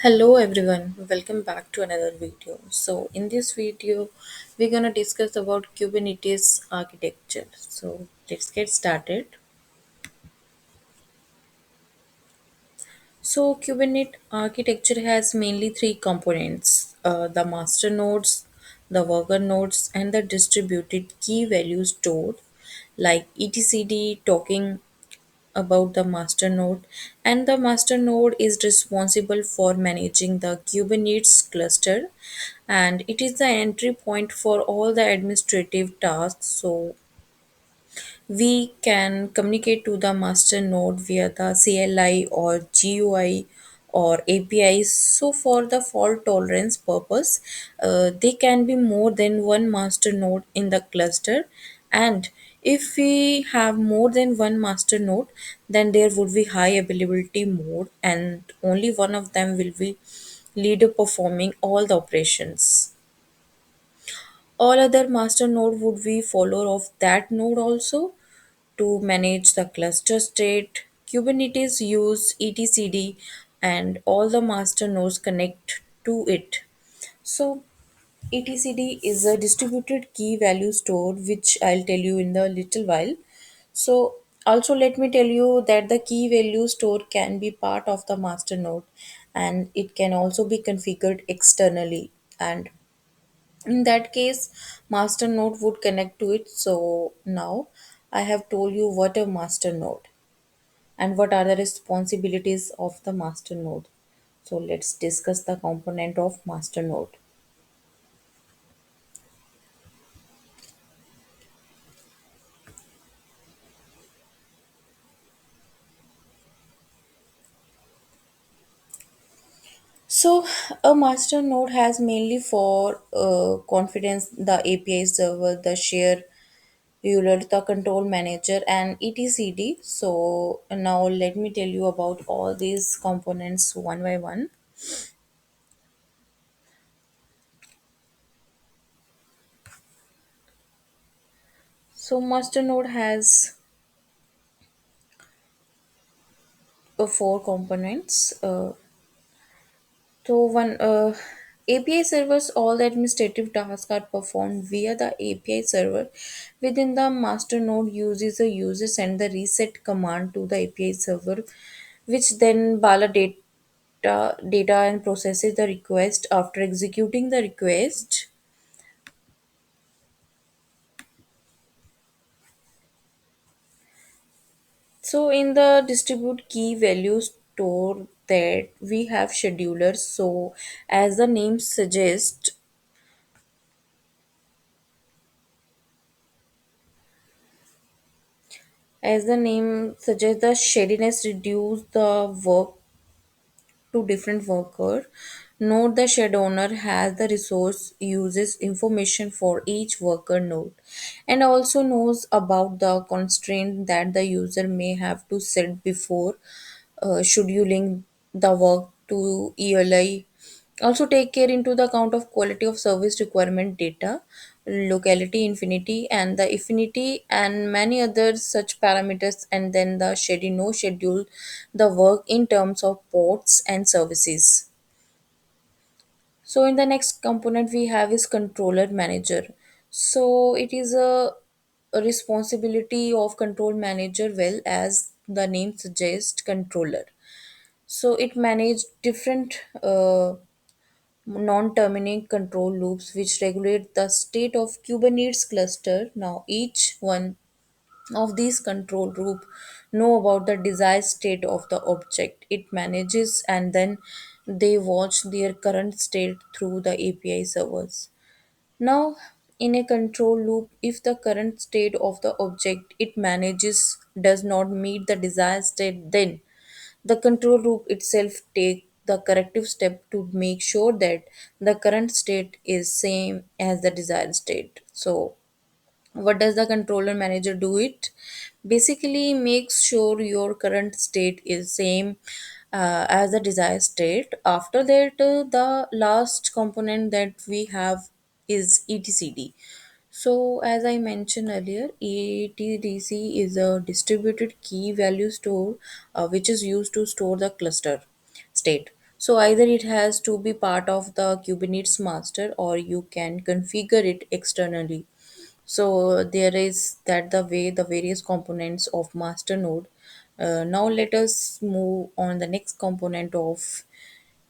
Hello everyone, welcome back to another video. So in this video, we're gonna discuss about Kubernetes architecture. So let's get started. So Kubernetes architecture has mainly three components: the master nodes, the worker nodes, and the distributed key value stored, like etcd talking about the master node, and the master node is responsible for managing the Kubernetes cluster, and it is the entry point for all the administrative tasks. So we can communicate to the master node via the CLI or GUI or APIs. So for the fault tolerance purpose, they can be more than one master node in the cluster. And if we have more than one master node, then there would be high availability mode, and only one of them will be leader performing all the operations. All other master node would be follower of that node also. To manage the cluster state, Kubernetes use etcd and all the master nodes connect to it. So etcd is a distributed key value store, which I'll tell you in a little while. So also let me tell you that the key value store can be part of the master node, and it can also be configured externally, and in that case master node would connect to it. So now I have told you what a master node and what are the responsibilities of the master node. So let's discuss the component of master node. So a master node has mainly for confidence the API server, the share ruler, the control manager, and etcd. So now let me tell you about all these components one by one. So master node has four components. So one API servers, all the administrative tasks are performed via the API server. Within the master node uses the user send the reset command to the API server, which then validates data and processes the request. After executing the request, so in the distribute key value store that we have schedulers. So as the name suggests, the shadiness reduce the work to different worker. Note the shed owner has the resource uses information for each worker node, and also knows about the constraint that the user may have to set before scheduling the work to ELI. Also take care into the account of quality of service requirement data, locality infinity, and the affinity, and many other such parameters, and then the schedule the work in terms of ports and services. So in the next component we have is controller manager. So it is a responsibility of control manager, well as the name suggests, controller. So it managed different non-terminate control loops which regulate the state of Kubernetes cluster. Now each one of these control loop know about the desired state of the object it manages, and then they watch their current state through the API servers. Now, in a control loop, if the current state of the object it manages does not meet the desired state, then the control loop itself take the corrective step to make sure that the current state is same as the desired state. So what does the controller manager do? It basically makes sure your current state is same as the desired state. After that, the last component that we have is etcd. So as I mentioned earlier, etdc is a distributed key value store, which is used to store the cluster state. So either it has to be part of the Kubernetes master or you can configure it externally. So there is that the way the various components of master node. Now let us move on the next component of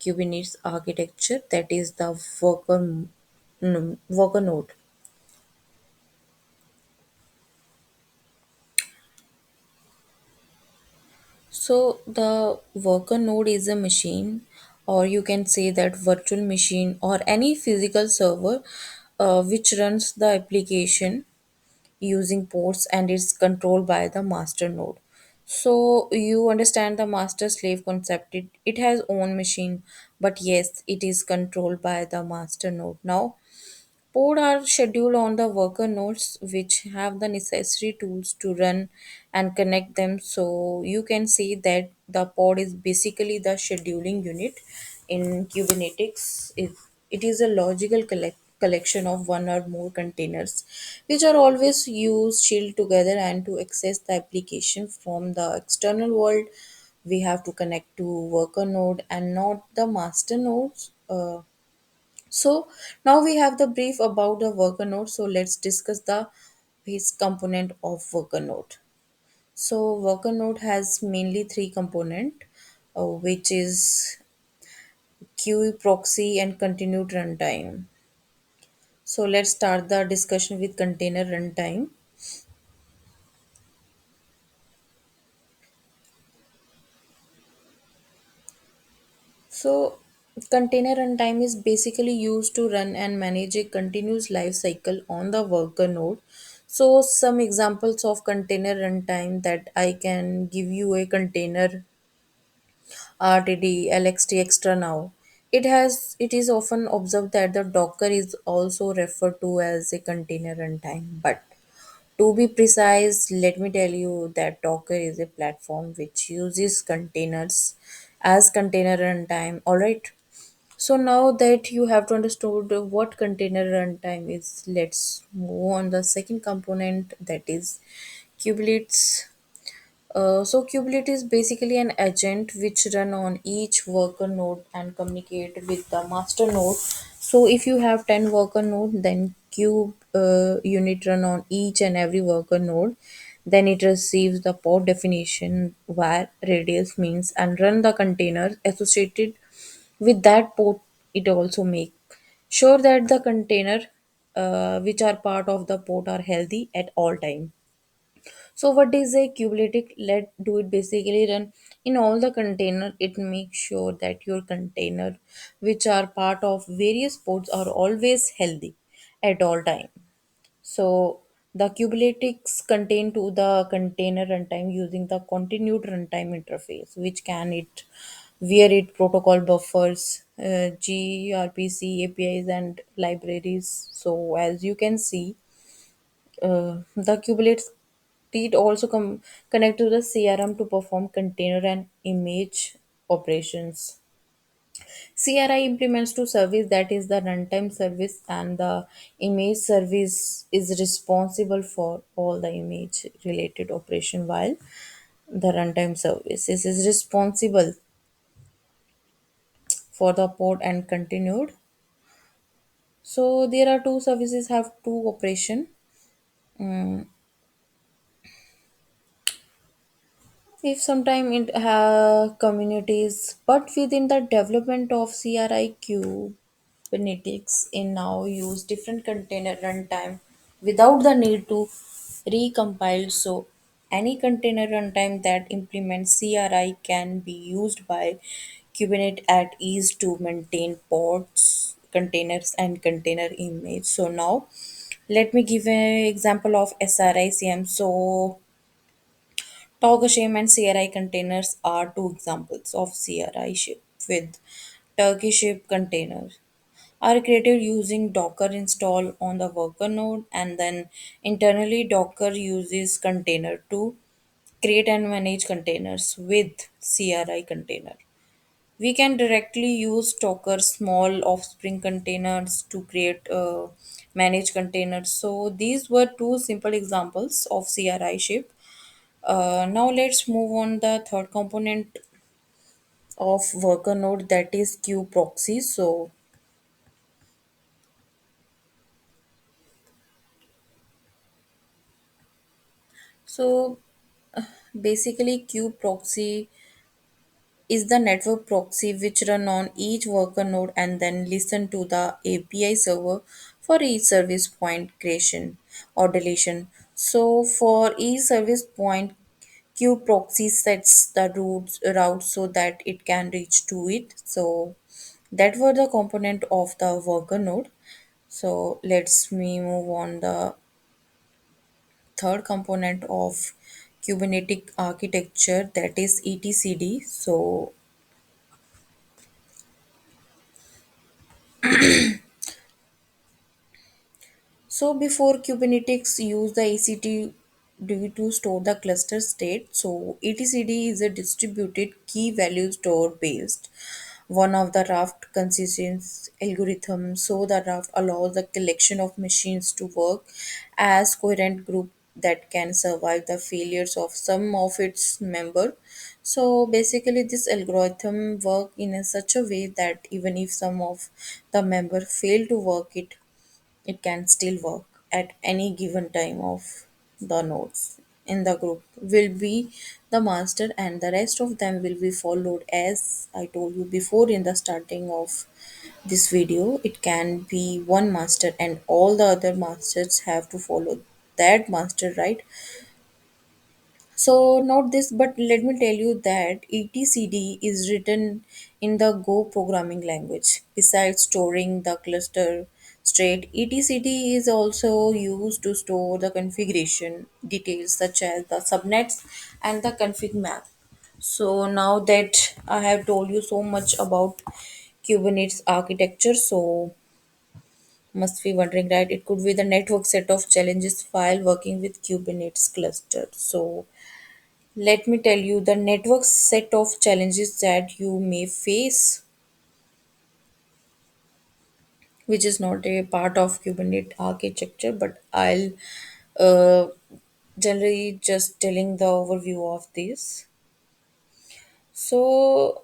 Kubernetes architecture, that is the worker node. So the worker node is a machine, or you can say that virtual machine or any physical server which runs the application using ports and is controlled by the master node. So you understand the master slave concept. It has own machine, but yes, it is controlled by the master node. Now pod are scheduled on the worker nodes which have the necessary tools to run and connect them. So you can see that the pod is basically the scheduling unit in Kubernetes. It is a logical collection of one or more containers which are always used shielded together, and to access the application from the external world we have to connect to worker node and not the master nodes. So now we have the brief about the worker node. So let's discuss the his component of worker node. So worker node has mainly three component, which is queue, proxy, and continued runtime. So let's start the discussion with container runtime. So container runtime is basically used to run and manage a continuous life cycle on the worker node. So some examples of container runtime that I can give you: a container RTD, LXT extra now. It is often observed that the Docker is also referred to as a container runtime. But to be precise, let me tell you that Docker is a platform which uses containers as container runtime. Alright. So now that you have to understood what container runtime is, let's move on the second component, that is Kubernetes. So kubelet is basically an agent which run on each worker node and communicate with the master node. So if you have 10 worker node, then kube unit run on each and every worker node. Then it receives the port definition where radius means and run the container associated with that port. It also make sure that the container which are part of the port are healthy at all time. So what is a kubernetes? Let do it basically run in all the container. It makes sure that your container, which are part of various pods, are always healthy at all time. So the Kubernetes contain to the container runtime using the continued runtime interface, which can it where it protocol buffers, gRPC APIs and libraries. So as you can see, the Kubernetes it also connect to the CRM to perform container and image operations. CRI implements to service, that is the runtime service, and the image service is responsible for all the image related operation, while the runtime service is responsible for the port and continued. So there are two services have two operation. Mm, if sometime it communities, but within the development of CRI Kubernetes in now use different container runtime without the need to recompile. So any container runtime that implements CRI can be used by Kubernetes at ease to maintain pods, containers, and container image. So now let me give an example of SRICM. So Toggashame and CRI containers are two examples of CRI ship with Turkey ship containers are created using Docker install on the worker node, and then internally Docker uses container to create and manage containers with CRI container. We can directly use Docker small offspring containers to create manage containers. So these were two simple examples of CRI ship. Now let's move on the third component, of worker node, that is queue proxy. So basically queue proxy is the network proxy which run on each worker node and then listen to the API server for each service point creation or deletion. So for each service point, queue proxy sets the route so that it can reach to it. So that were the component of the worker node. So let's me move on the third component of Kubernetes architecture, that is etcd. So before Kubernetes use the ACD to store the cluster state. So etcd is a distributed key value store based one of the raft consistence algorithm. So the raft allows the collection of machines to work as coherent group that can survive the failures of some of its member. So basically this algorithm work in a such a way that even if some of the member fail to work it can still work at any given time of the nodes in the group will be the master, and the rest of them will be followed. As I told you before in the starting of this video, it can be one master and all the other masters have to follow that master, right? So not this, but let me tell you that etcd is written in the Go programming language. Besides storing the cluster state, etcd is also used to store the configuration details such as the subnets and the config map. So now that I have told you so much about Kubernetes architecture, so must be wondering, right? It could be the network set of challenges while working with Kubernetes cluster. So let me tell you the network set of challenges that you may face, which is not a part of Kubernetes architecture, but I'll uh, generally just telling the overview of this. So,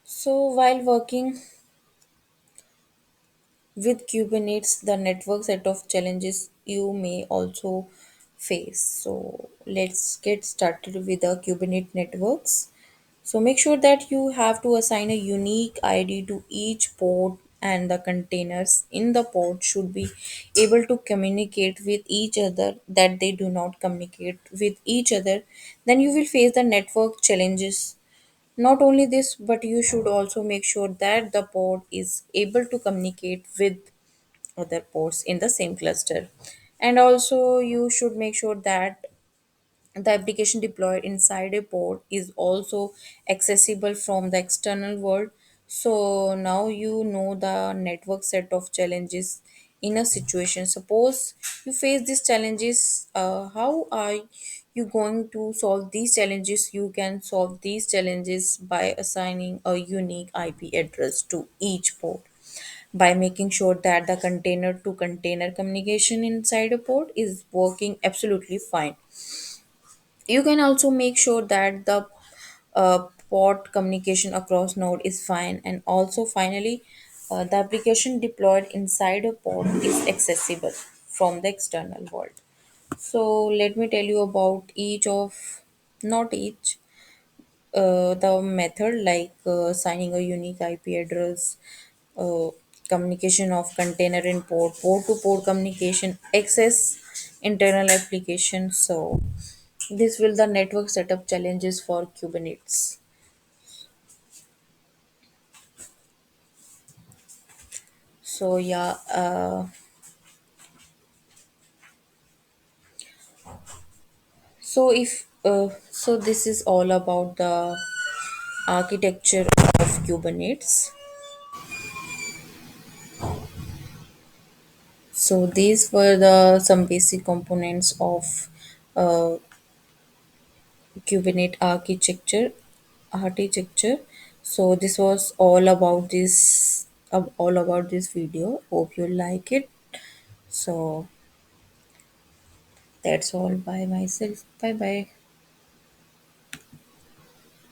so while working with Kubernetes, the network set of challenges you may also face. So let's get started with the Kubernetes networks. So make sure that you have to assign a unique ID to each port, and the containers in the port should be able to communicate with each other, that they do not communicate with each other. Then you will face the network challenges. Not only this, but you should also make sure that the port is able to communicate with other ports in the same cluster. And also you should make sure that the application deployed inside a pod is also accessible from the external world. So now you know the network set of challenges in a situation. Suppose you face these challenges, how are you going to solve these challenges? You can solve these challenges by assigning a unique IP address to each port, by making sure that the container to container communication inside a port is working absolutely fine. You can also make sure that the port communication across node is fine, and also finally the application deployed inside a pod is accessible from the external world. So let me tell you about each of, not each, the method like signing a unique IP address, uh, communication of container in port to port communication, access internal application. So this will the network setup challenges for Kubernetes. So yeah, so this is all about the architecture of Kubernetes. So these were the some basic components of uh, Kubernetes architecture. So this was all about this video. Hope you like it. So that's all by myself. Bye bye.